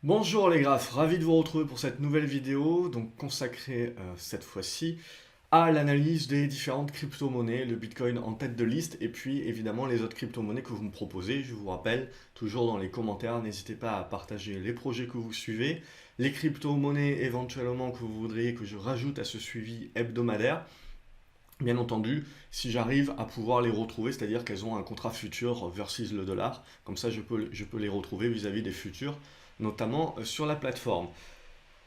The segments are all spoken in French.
Bonjour les graphes, ravi de vous retrouver pour cette nouvelle vidéo, donc consacrée cette fois-ci à l'analyse des différentes crypto-monnaies, le Bitcoin en tête de liste, et puis évidemment les autres crypto-monnaies que vous me proposez. Je vous rappelle, toujours dans les commentaires, n'hésitez pas à partager les projets que vous suivez, les crypto-monnaies éventuellement que vous voudriez que je rajoute à ce suivi hebdomadaire. Bien entendu, si j'arrive à pouvoir les retrouver, c'est-à-dire qu'elles ont un contrat futur versus le dollar, comme ça je peux les retrouver vis-à-vis des futurs, notamment sur la plateforme.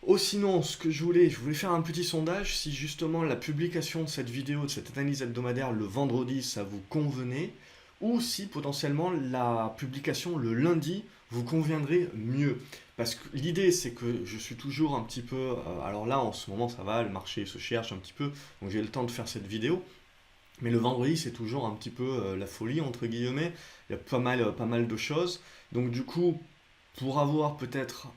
Oh sinon, je voulais faire un petit sondage si justement la publication de cette vidéo, de cette analyse hebdomadaire le vendredi, ça vous convenait, ou si potentiellement la publication le lundi vous conviendrait mieux. Parce que l'idée c'est que je suis toujours un petit peu, alors là en ce moment ça va, le marché se cherche un petit peu, donc j'ai le temps de faire cette vidéo, mais le vendredi c'est toujours un petit peu la folie entre guillemets, il y a pas mal de choses, donc du coup pour avoir peut-être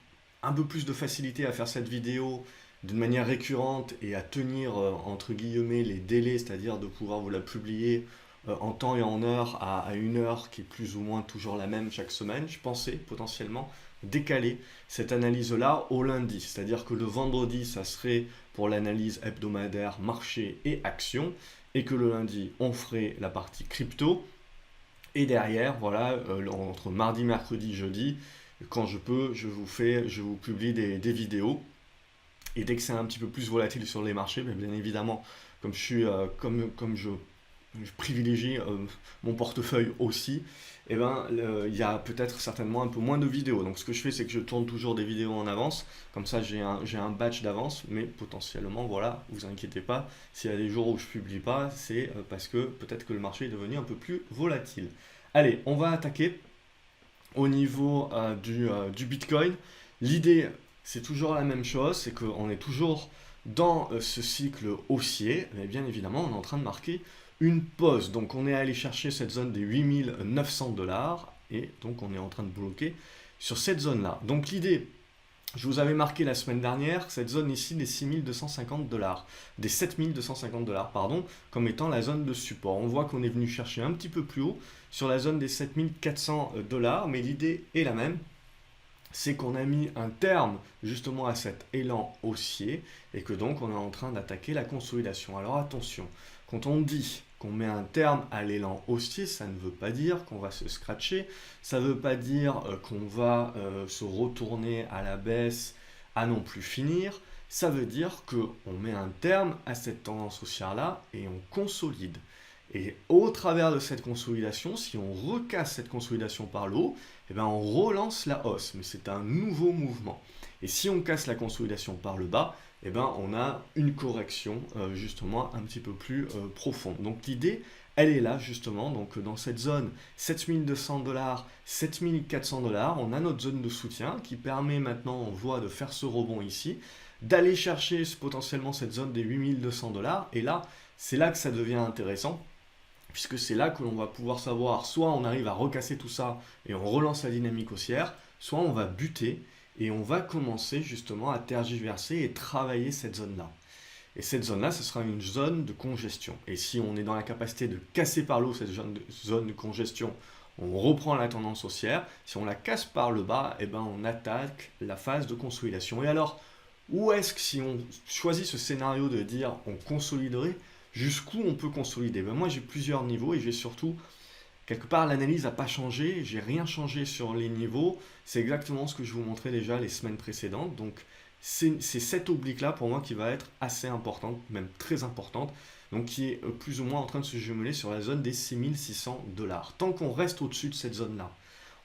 un peu plus de facilité à faire cette vidéo d'une manière récurrente et à tenir entre guillemets les délais, c'est-à-dire de pouvoir vous la publier en temps et en heure à une heure qui est plus ou moins toujours la même chaque semaine, je pensais potentiellement décaler cette analyse-là au lundi. C'est-à-dire que le vendredi, ça serait pour l'analyse hebdomadaire marché et action, et que le lundi, on ferait la partie crypto. Et derrière, voilà, entre mardi, mercredi, jeudi, quand je peux, je vous publie des vidéos. Et dès que c'est un petit peu plus volatile sur les marchés, bien évidemment, comme je privilégie mon portefeuille aussi, et ben, il y a peut-être certainement un peu moins de vidéos. Donc ce que je fais, c'est que je tourne toujours des vidéos en avance. Comme ça, j'ai un batch d'avance. Mais potentiellement, voilà, vous inquiétez pas, s'il y a des jours où je publie pas, c'est parce que peut-être que le marché est devenu un peu plus volatile. Allez, on va attaquer au niveau du Bitcoin. L'idée, c'est toujours la même chose, c'est qu'on est toujours dans ce cycle haussier, mais bien évidemment, on est en train de marquer une pause. Donc on est allé chercher cette zone des 8 900 $, et donc on est en train de bloquer sur cette zone-là. Donc l'idée, je vous avais marqué la semaine dernière cette zone ici des 6 250 $, des 7 250 $, pardon, comme étant la zone de support. On voit qu'on est venu chercher un petit peu plus haut sur la zone des 7 400 $, mais l'idée est la même, c'est qu'on a mis un terme justement à cet élan haussier et que donc on est en train d'attaquer la consolidation. Alors attention, quand on dit qu'on met un terme à l'élan haussier, ça ne veut pas dire qu'on va se scratcher, ça ne veut pas dire qu'on va se retourner à la baisse à non plus finir, ça veut dire qu'on met un terme à cette tendance haussière-là et on consolide. Et au travers de cette consolidation, si on recasse cette consolidation par le haut, eh ben on relance la hausse, mais c'est un nouveau mouvement. Et si on casse la consolidation par le bas, eh ben on a une correction justement un petit peu plus profonde. Donc l'idée, elle est là justement, donc dans cette zone 7 200 $, 7 400 $, on a notre zone de soutien qui permet maintenant, on voit, de faire ce rebond ici, d'aller chercher potentiellement cette zone des 8 200 $, et là, c'est là que ça devient intéressant puisque c'est là que l'on va pouvoir savoir, soit on arrive à recasser tout ça et on relance la dynamique haussière, soit on va buter et on va commencer justement à tergiverser et travailler cette zone-là. Et cette zone-là, ce sera une zone de congestion. Et si on est dans la capacité de casser par le haut cette zone de congestion, on reprend la tendance haussière. Si on la casse par le bas, eh ben on attaque la phase de consolidation. Et alors, où est-ce que si on choisit ce scénario de dire on consoliderait, jusqu'où on peut consolider? Ben moi j'ai plusieurs niveaux et j'ai surtout, quelque part l'analyse n'a pas changé, j'ai rien changé sur les niveaux, c'est exactement ce que je vous montrais déjà les semaines précédentes. Donc c'est cette oblique là pour moi qui va être assez importante, même très importante, donc qui est plus ou moins en train de se jumeler sur la zone des 6 600 $. Tant qu'on reste au-dessus de cette zone là,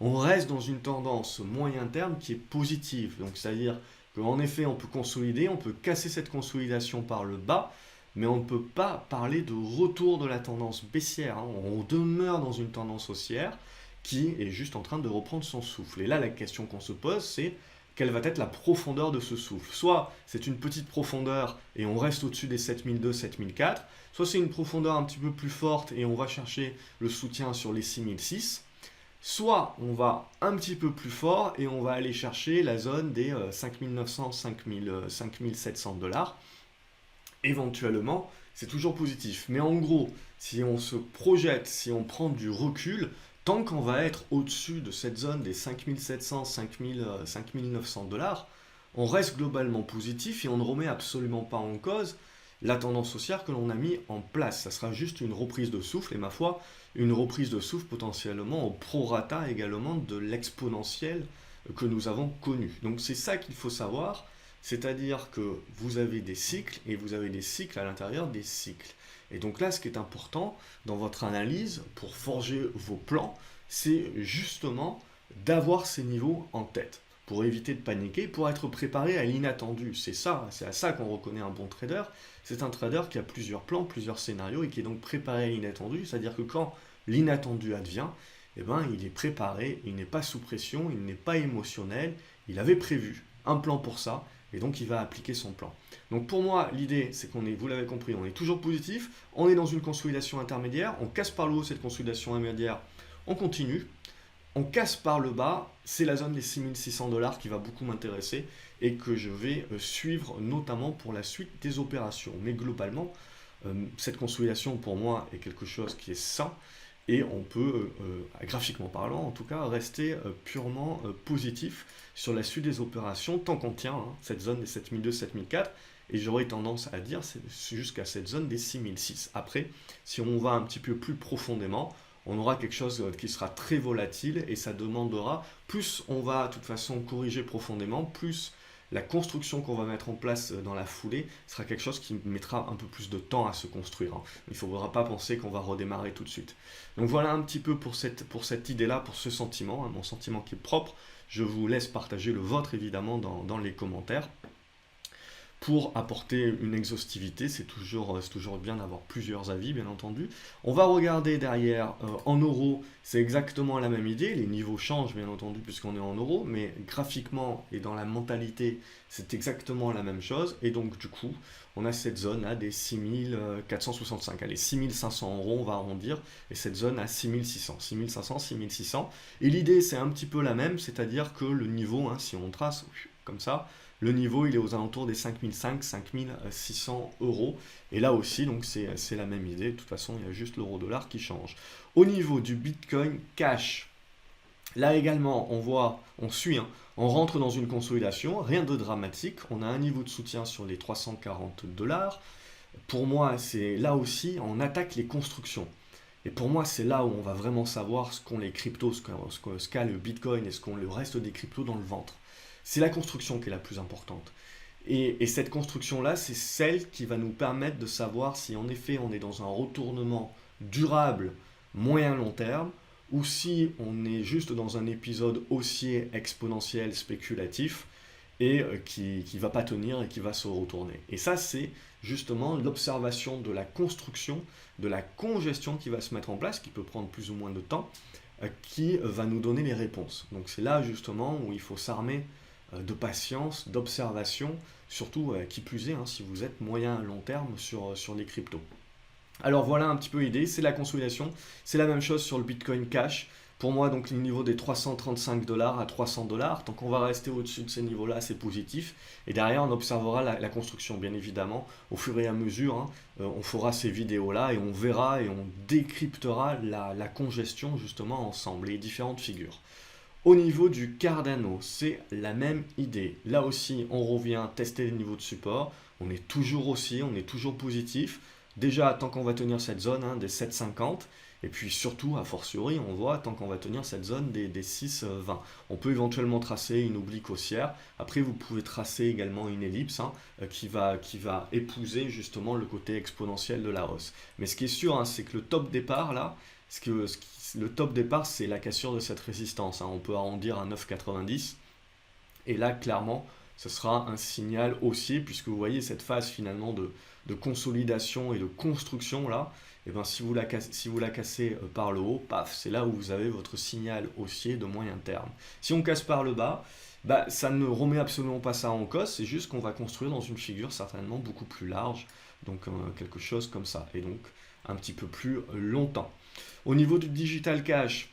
on reste dans une tendance moyen terme qui est positive, donc c'est-à-dire qu'en effet on peut consolider, on peut casser cette consolidation par le bas, mais on ne peut pas parler de retour de la tendance baissière, hein. On demeure dans une tendance haussière qui est juste en train de reprendre son souffle. Et là, la question qu'on se pose, c'est quelle va être la profondeur de ce souffle? Soit c'est une petite profondeur et on reste au-dessus des 7002, 7004, soit c'est une profondeur un petit peu plus forte et on va chercher le soutien sur les 6006, soit on va un petit peu plus fort et on va aller chercher la zone des 5900, 5700 $. Éventuellement, c'est toujours positif. Mais en gros, si on se projette, si on prend du recul, tant qu'on va être au-dessus de cette zone des 5700, 5000, 5900 dollars, on reste globalement positif et on ne remet absolument pas en cause la tendance haussière que l'on a mis en place. Ça sera juste une reprise de souffle et ma foi, une reprise de souffle potentiellement au prorata également de l'exponentiel que nous avons connu. Donc c'est ça qu'il faut savoir, c'est-à-dire que vous avez des cycles et vous avez des cycles à l'intérieur des cycles. Et donc là, ce qui est important dans votre analyse pour forger vos plans, c'est justement d'avoir ces niveaux en tête pour éviter de paniquer, pour être préparé à l'inattendu. C'est ça, c'est à ça qu'on reconnaît un bon trader. C'est un trader qui a plusieurs plans, plusieurs scénarios et qui est donc préparé à l'inattendu. C'est-à-dire que quand l'inattendu advient, eh ben, il est préparé, il n'est pas sous pression, il n'est pas émotionnel, il avait prévu un plan pour ça et donc il va appliquer son plan. Donc pour moi, l'idée, c'est qu'on est, vous l'avez compris, on est toujours positif, on est dans une consolidation intermédiaire, on casse par le haut cette consolidation intermédiaire, on continue, on casse par le bas, c'est la zone des 6600 dollars qui va beaucoup m'intéresser et que je vais suivre notamment pour la suite des opérations. Mais globalement, cette consolidation pour moi est quelque chose qui est sain et on peut, graphiquement parlant en tout cas, rester purement positif sur la suite des opérations tant qu'on tient cette zone des 7002-7004 et j'aurais tendance à dire c'est jusqu'à cette zone des 6006. Après, si on va un petit peu plus profondément, on aura quelque chose qui sera très volatile et ça demandera, plus on va de toute façon corriger profondément, plus la construction qu'on va mettre en place dans la foulée sera quelque chose qui mettra un peu plus de temps à se construire. Il ne faudra pas penser qu'on va redémarrer tout de suite. Donc voilà un petit peu pour cette idée-là, pour ce sentiment, mon sentiment qui est propre. Je vous laisse partager le vôtre évidemment dans les commentaires. Pour apporter une exhaustivité, c'est toujours bien d'avoir plusieurs avis, bien entendu. On va regarder derrière en euros, c'est exactement la même idée. Les niveaux changent, bien entendu, puisqu'on est en euros, mais graphiquement et dans la mentalité, c'est exactement la même chose. Et donc, du coup, on a cette zone à des 6465, allez, 6500 euros, on va arrondir, et cette zone à 6600, 6500, 6600. Et l'idée, c'est un petit peu la même, c'est-à-dire que le niveau, si on trace comme ça, le niveau, il est aux alentours des 5005, 5600 euros. Et là aussi, donc c'est la même idée. De toute façon, il y a juste l'euro-dollar qui change. Au niveau du Bitcoin Cash, là également, on suit, on rentre dans une consolidation. Rien de dramatique. On a un niveau de soutien sur les 340 dollars. Pour moi, c'est là aussi, on attaque les constructions. Et pour moi, c'est là où on va vraiment savoir ce qu'ont les cryptos, ce qu'a le Bitcoin et ce qu'ont le reste des cryptos dans le ventre. C'est la construction qui est la plus importante. Et cette construction-là, c'est celle qui va nous permettre de savoir si en effet on est dans un retournement durable, moyen-long terme, ou si on est juste dans un épisode haussier exponentiel spéculatif et qui ne va pas tenir et qui va se retourner. Et ça, c'est justement l'observation de la construction, de la congestion qui va se mettre en place, qui peut prendre plus ou moins de temps, qui va nous donner les réponses. Donc c'est là justement où il faut s'armer de patience, d'observation, surtout qui plus est si vous êtes moyen à long terme sur les cryptos. Alors voilà un petit peu l'idée, c'est la consolidation, c'est la même chose sur le Bitcoin Cash. Pour moi, donc, le niveau des 335 dollars à 300 dollars, tant qu'on va rester au-dessus de ces niveaux-là, c'est positif. Et derrière, on observera la construction, bien évidemment. Au fur et à mesure, on fera ces vidéos-là et on verra et on décryptera la congestion, justement, ensemble, les différentes figures. Au niveau du Cardano, c'est la même idée. Là aussi, on revient tester les niveaux de support. On est toujours positif. Déjà, tant qu'on va tenir cette zone des 7,50. Et puis surtout, a fortiori, on voit tant qu'on va tenir cette zone des 6,20. On peut éventuellement tracer une oblique haussière. Après, vous pouvez tracer également une ellipse qui va épouser justement le côté exponentiel de la hausse. Mais ce qui est sûr, c'est que le top départ, là, le top départ, c'est la cassure de cette résistance. On peut arrondir à 9,90. Et là, clairement, ce sera un signal haussier, puisque vous voyez cette phase finalement de consolidation et de construction là. Et bien, si vous la cassez par le haut, paf, c'est là où vous avez votre signal haussier de moyen terme. Si on casse par le bas, ça ne remet absolument pas ça en cause, c'est juste qu'on va construire dans une figure certainement beaucoup plus large, donc quelque chose comme ça, et donc un petit peu plus longtemps. Au niveau du digital cash,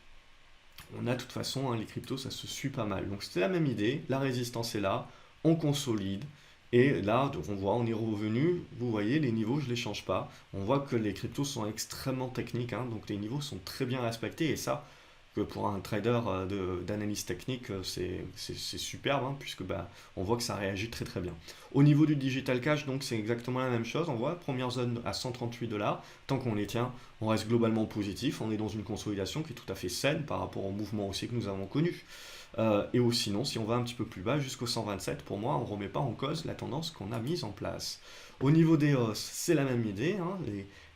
on a de toute façon, les cryptos, ça se suit pas mal. Donc c'était la même idée, la résistance est là, on consolide, et là, on voit, on est revenu, vous voyez, les niveaux, je ne les change pas. On voit que les cryptos sont extrêmement techniques, donc les niveaux sont très bien respectés, et ça, que pour un trader d'analyse technique, c'est superbe, hein, puisque bah, on voit que ça réagit très très bien. Au niveau du digital cash, donc c'est exactement la même chose. On voit première zone à 138 $. Tant qu'on les tient, on reste globalement positif. On est dans une consolidation qui est tout à fait saine par rapport au mouvement aussi que nous avons connu. Et sinon, si on va un petit peu plus bas jusqu'au 127, pour moi, on ne remet pas en cause la tendance qu'on a mise en place. Au niveau des hausses, c'est la même idée, hein.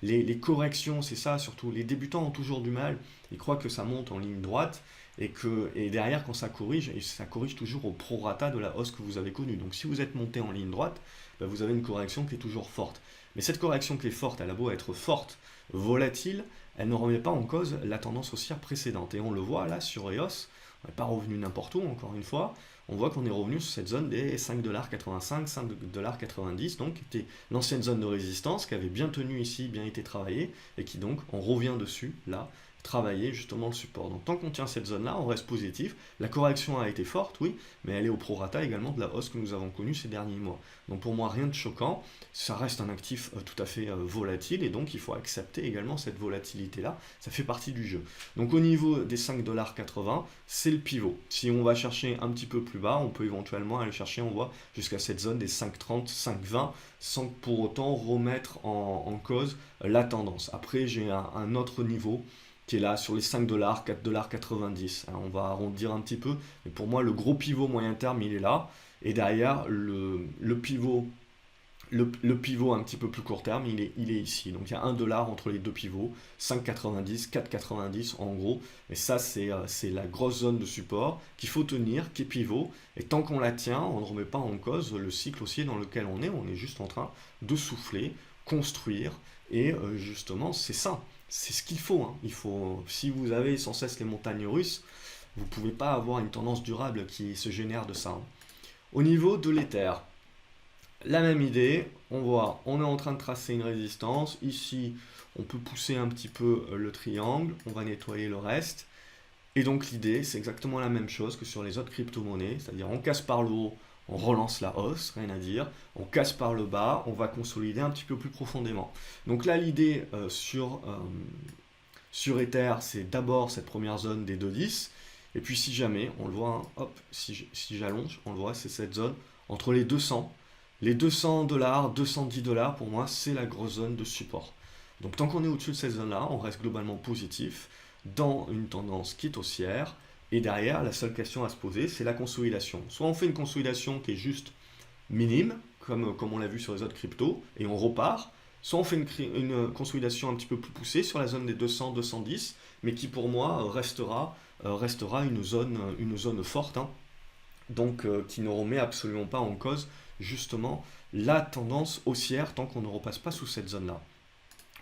Les corrections, c'est ça, surtout les débutants ont toujours du mal. Ils croient que ça monte en ligne droite et derrière, quand ça corrige, et ça corrige toujours au prorata de la hausse que vous avez connue. Donc si vous êtes monté en ligne droite, ben, vous avez une correction qui est toujours forte. Mais cette correction qui est forte, elle a beau être forte, volatile, elle ne remet pas en cause la tendance haussière précédente. Et on le voit là sur EOS, on n'est pas revenu n'importe où, encore une fois. On voit qu'on est revenu sur cette zone des 5,85 $, 5,90 $, donc qui était l'ancienne zone de résistance, qui avait bien tenu ici, bien été travaillée, et qui donc, on revient dessus, là, travailler justement le support. Donc tant qu'on tient cette zone-là, on reste positif. La correction a été forte, oui, mais elle est au prorata également de la hausse que nous avons connue ces derniers mois. Donc pour moi, rien de choquant. Ça reste un actif tout à fait volatile, et donc il faut accepter également cette volatilité-là. Ça fait partie du jeu. Donc au niveau des 5,80 $, c'est le pivot. Si on va chercher un petit peu plus bas, on peut éventuellement aller chercher, on voit, jusqu'à cette zone des 5,30, 5,20, sans pour autant remettre en cause la tendance. Après, j'ai un autre niveau qui est là sur les 5 $, 4,90 $. On va arrondir un petit peu, mais pour moi, le gros pivot moyen terme, il est là. Et derrière, le pivot un petit peu plus court terme, il est ici. Donc il y a 1 $ entre les deux pivots, 5,90, 4,90 en gros. Et ça, c'est la grosse zone de support qu'il faut tenir, qui est pivot. Et tant qu'on la tient, on ne remet pas en cause le cycle haussier dans lequel on est. On est juste en train de souffler, construire. Et justement, c'est ça. C'est ce qu'il faut, hein. Si vous avez sans cesse les montagnes russes, vous ne pouvez pas avoir une tendance durable qui se génère de ça, hein. Au niveau de l'Ether, la même idée, on voit, on est en train de tracer une résistance. Ici, on peut pousser un petit peu le triangle, on va nettoyer le reste. Et donc l'idée, c'est exactement la même chose que sur les autres crypto-monnaies, c'est-à-dire on casse par le haut, on relance la hausse, rien à dire. On casse par le bas, on va consolider un petit peu plus profondément. Donc là, l'idée sur Ether, c'est d'abord cette première zone des 2,10. Et puis si jamais, on le voit, hein, hop, si j'allonge, on le voit, c'est cette zone entre les 200. Les 200 $, 210 $, pour moi, c'est la grosse zone de support. Donc tant qu'on est au-dessus de cette zone-là, on reste globalement positif dans une tendance qui est haussière. Et derrière, la seule question à se poser, c'est la consolidation. Soit on fait une consolidation qui est juste minime, comme on l'a vu sur les autres cryptos, et on repart. Soit on fait une consolidation un petit peu plus poussée sur la zone des 200, 210, mais qui pour moi restera une zone forte, hein, donc qui ne remet absolument pas en cause justement la tendance haussière tant qu'on ne repasse pas sous cette zone-là.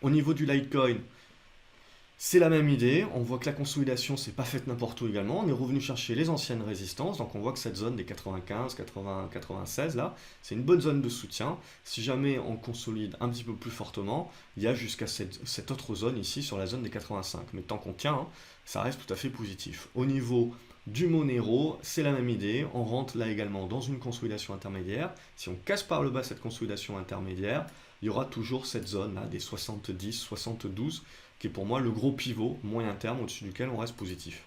Au niveau du Litecoin, c'est la même idée, on voit que la consolidation s'est pas faite n'importe où également, on est revenu chercher les anciennes résistances, donc on voit que cette zone des 95, 80, 96 là, c'est une bonne zone de soutien. Si jamais on consolide un petit peu plus fortement, il y a jusqu'à cette autre zone ici sur la zone des 85, mais tant qu'on tient, hein, ça reste tout à fait positif. Au niveau du Monero, c'est la même idée, on rentre là également dans une consolidation intermédiaire. Si on casse par le bas cette consolidation intermédiaire, il y aura toujours cette zone là des 70, 72, qui est pour moi le gros pivot moyen terme au-dessus duquel on reste positif.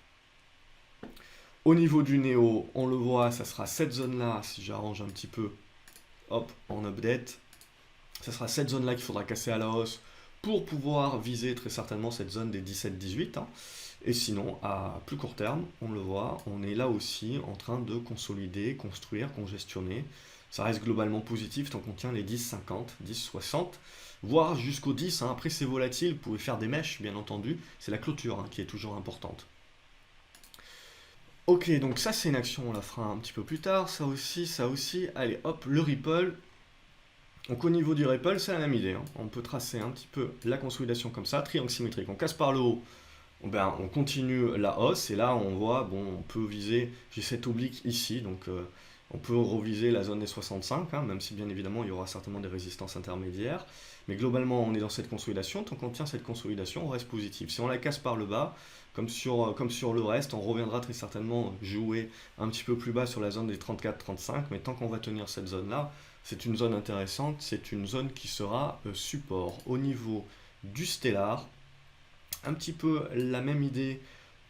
Au niveau du Néo, on le voit, ça sera cette zone-là, si j'arrange un petit peu, hop, en update, ça sera cette zone-là qu'il faudra casser à la hausse pour pouvoir viser très certainement cette zone des 17-18, hein. Et sinon, à plus court terme, on le voit, on est là aussi en train de consolider, construire, congestionner. Ça reste globalement positif tant qu'on tient les 10-50, 10-60, voire jusqu'au 10, hein. Après, c'est volatile, vous pouvez faire des mèches, bien entendu. C'est la clôture, hein, qui est toujours importante. Ok, donc ça, c'est une action, on la fera un petit peu plus tard. Ça aussi, ça aussi. Allez, hop, le Ripple. Donc au niveau du Ripple, c'est la même idée, hein. On peut tracer un petit peu la consolidation comme ça, triangle symétrique. On casse par le haut. Ben, on continue la hausse et là on voit, bon, on peut viser, j'ai cette oblique ici, donc on peut reviser la zone des 65, hein, même si bien évidemment il y aura certainement des résistances intermédiaires, mais globalement on est dans cette consolidation, tant qu'on tient cette consolidation on reste positif. Si on la casse par le bas, comme sur le reste, on reviendra très certainement jouer un petit peu plus bas sur la zone des 34-35, mais tant qu'on va tenir cette zone-là, c'est une zone intéressante, c'est une zone qui sera support. Au niveau du Stellar, un petit peu la même idée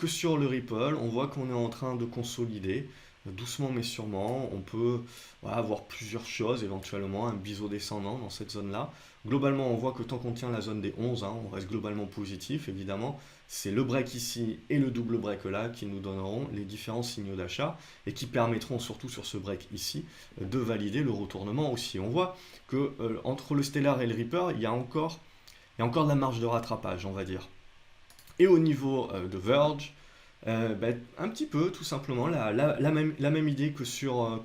que sur le Ripple, on voit qu'on est en train de consolider, doucement mais sûrement. On peut voilà, avoir plusieurs choses, éventuellement un biseau descendant dans cette zone-là. Globalement, on voit que tant qu'on tient la zone des 11, hein, on reste globalement positif, évidemment. C'est le break ici et le double break là qui nous donneront les différents signaux d'achat et qui permettront surtout sur ce break ici de valider le retournement aussi. On voit que entre le Stellar et le Reaper, il y a encore de la marge de rattrapage, on va dire. Et au niveau de Verge, un petit peu tout simplement la même idée que sur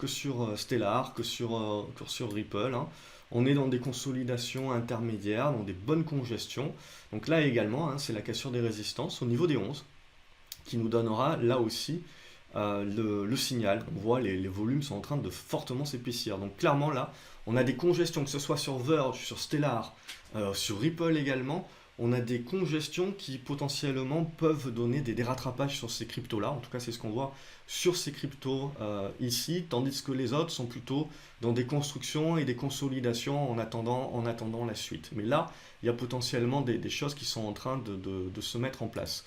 Stellar, que sur Ripple, hein. On est dans des consolidations intermédiaires, dans des bonnes congestions. Donc là également, hein, c'est la cassure des résistances au niveau des 11 qui nous donnera là aussi le signal. On voit les volumes sont en train de fortement s'épaissir. Donc clairement là, on a des congestions, que ce soit sur Verge, sur Stellar, sur Ripple également. On a des congestions qui potentiellement peuvent donner des rattrapages sur ces cryptos-là. En tout cas, c'est ce qu'on voit sur ces cryptos ici, tandis que les autres sont plutôt dans des constructions et des consolidations en attendant la suite. Mais là, il y a potentiellement des choses qui sont en train de se mettre en place.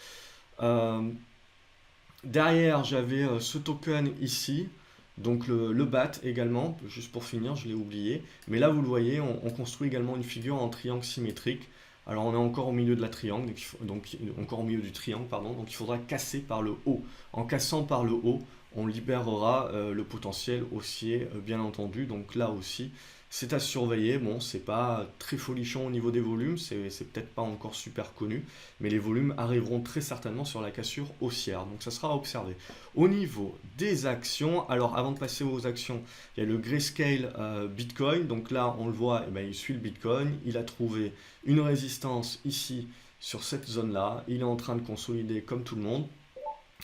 Derrière, j'avais ce token ici. Donc le BAT également, juste pour finir, je l'ai oublié. Mais là, vous le voyez, on construit également une figure en triangle symétrique. Alors on est encore au milieu de la triangle, donc encore au milieu du triangle, pardon, donc il faudra casser par le haut. En cassant par le haut, on libérera le potentiel haussier, bien entendu. Donc là aussi, c'est à surveiller. Bon, c'est pas très folichon au niveau des volumes, c'est peut-être pas encore super connu, mais les volumes arriveront très certainement sur la cassure haussière. Donc ça sera à observer. Au niveau des actions, alors avant de passer aux actions, il y a le Grayscale Bitcoin. Donc là, on le voit, il suit le Bitcoin. Il a trouvé une résistance ici sur cette zone-là. Il est en train de consolider comme tout le monde.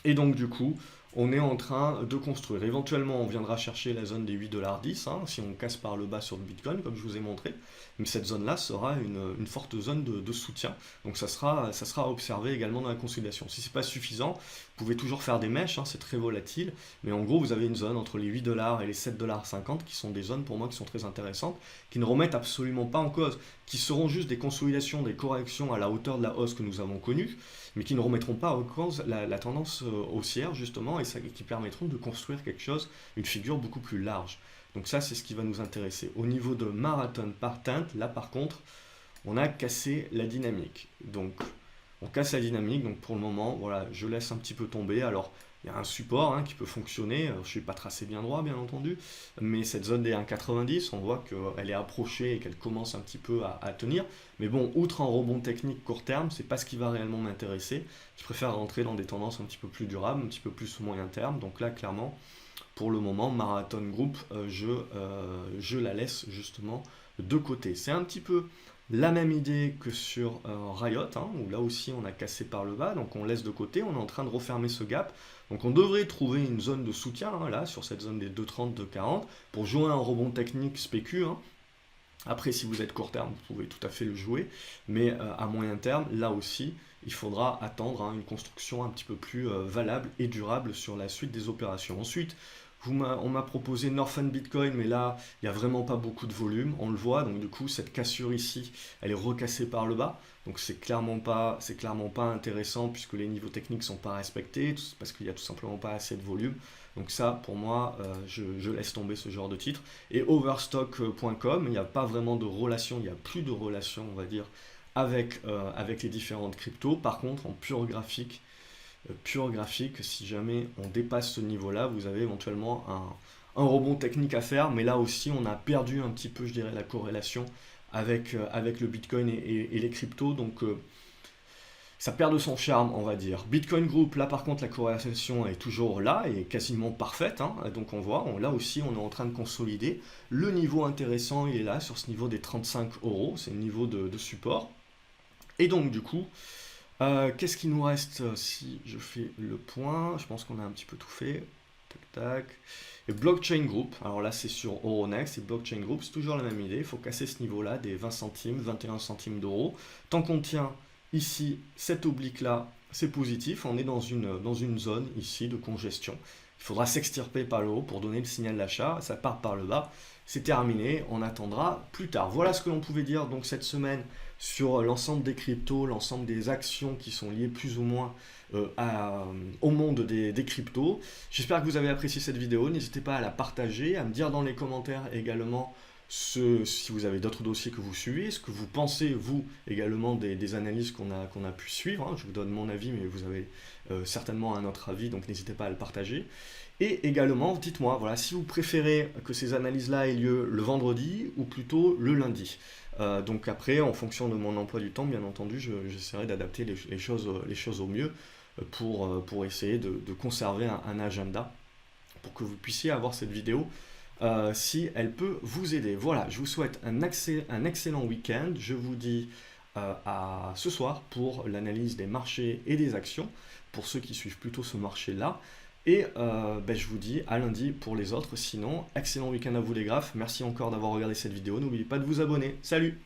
Et donc du coup, on est en train de construire. Éventuellement, on viendra chercher la zone des 8,10 $, hein, si on casse par le bas sur le Bitcoin, comme je vous ai montré. Mais cette zone-là sera une forte zone de soutien. Donc ça sera à observer également dans la consolidation. Si ce n'est pas suffisant, vous pouvez toujours faire des mèches, hein, c'est très volatile. Mais en gros, vous avez une zone entre les 8 $ et les 7,50 $ qui sont des zones pour moi qui sont très intéressantes, qui ne remettent absolument pas en cause, qui seront juste des consolidations, des corrections à la hauteur de la hausse que nous avons connue, mais qui ne remettront pas en cause la tendance haussière, justement, et qui permettront de construire quelque chose, une figure beaucoup plus large. Donc ça, c'est ce qui va nous intéresser. Au niveau de marathon par teinte, là par contre, on a cassé la dynamique. Donc, on casse la dynamique. Donc pour le moment, voilà, je laisse un petit peu tomber. Alors, il y a un support, hein, qui peut fonctionner. Je ne suis pas tracé bien droit, bien entendu. Mais cette zone des 1,90, on voit qu'elle est approchée et qu'elle commence un petit peu à tenir. Mais bon, outre un rebond technique court terme, c'est pas ce qui va réellement m'intéresser. Je préfère rentrer dans des tendances un petit peu plus durables, un petit peu plus moyen terme. Donc là, clairement, pour le moment, Marathon Group, je la laisse justement de côté. C'est un petit peu la même idée que sur Riot, hein, où là aussi on a cassé par le bas, donc on laisse de côté, on est en train de refermer ce gap. Donc on devrait trouver une zone de soutien, hein, là, sur cette zone des 2,30, 2,40, pour jouer un rebond technique spécu, hein. Après, si vous êtes court terme, vous pouvez tout à fait le jouer, mais à moyen terme, là aussi, il faudra attendre, hein, une construction un petit peu plus valable et durable sur la suite des opérations. Ensuite, on m'a proposé Northern Bitcoin, mais là, il n'y a vraiment pas beaucoup de volume, on le voit, donc du coup, cette cassure ici, elle est recassée par le bas, donc c'est clairement pas intéressant puisque les niveaux techniques ne sont pas respectés, parce qu'il n'y a tout simplement pas assez de volume. Donc ça, pour moi, je laisse tomber ce genre de titre. Et overstock.com, il n'y a pas vraiment de relation, il n'y a plus de relation, on va dire, avec les différentes cryptos. Par contre, en pur graphique, si jamais on dépasse ce niveau-là, vous avez éventuellement un rebond technique à faire. Mais là aussi, on a perdu un petit peu, je dirais, la corrélation avec le Bitcoin et les cryptos. Donc, ça perd de son charme, on va dire. Bitcoin Group, là par contre, la corrélation est toujours là, et quasiment parfaite, hein. Donc on voit, là aussi, on est en train de consolider. Le niveau intéressant, il est là, sur ce niveau des 35 €, c'est le niveau de support. Et donc, du coup, qu'est-ce qui nous reste si je fais le point? Je pense qu'on a un petit peu tout fait. Tac, tac. Et Blockchain Group, alors là c'est sur Euronext, et Blockchain Group, c'est toujours la même idée, il faut casser ce niveau-là des 20 centimes, 21 centimes d'euros. Tant qu'on tient ici, cet oblique-là, c'est positif, on est dans une zone ici de congestion. Il Il faudra s'extirper par le haut pour donner le signal d'achat. Ça part par le bas. C'est terminé. On attendra plus tard. Voilà ce que l'on pouvait dire donc cette semaine sur l'ensemble des cryptos, l'ensemble des actions qui sont liées plus ou moins au monde des cryptos. J'espère que vous avez apprécié cette vidéo. N'hésitez pas à la partager, à me dire dans les commentaires également si vous avez d'autres dossiers que vous suivez, ce que vous pensez, vous, également des analyses qu'on a pu suivre. Hein. Je vous donne mon avis, mais vous avez certainement un autre avis, donc n'hésitez pas à le partager. Et également, dites-moi, voilà, si vous préférez que ces analyses-là aient lieu le vendredi ou plutôt le lundi. Donc après, en fonction de mon emploi du temps, bien entendu, j'essaierai d'adapter les choses au mieux pour essayer de conserver un agenda pour que vous puissiez avoir cette vidéo si elle peut vous aider. Voilà, je vous souhaite un excellent week-end. Je vous dis à ce soir pour l'analyse des marchés et des actions, pour ceux qui suivent plutôt ce marché-là. Et je vous dis à lundi pour les autres. Sinon, excellent week-end à vous les graphes. Merci encore d'avoir regardé cette vidéo. N'oubliez pas de vous abonner. Salut!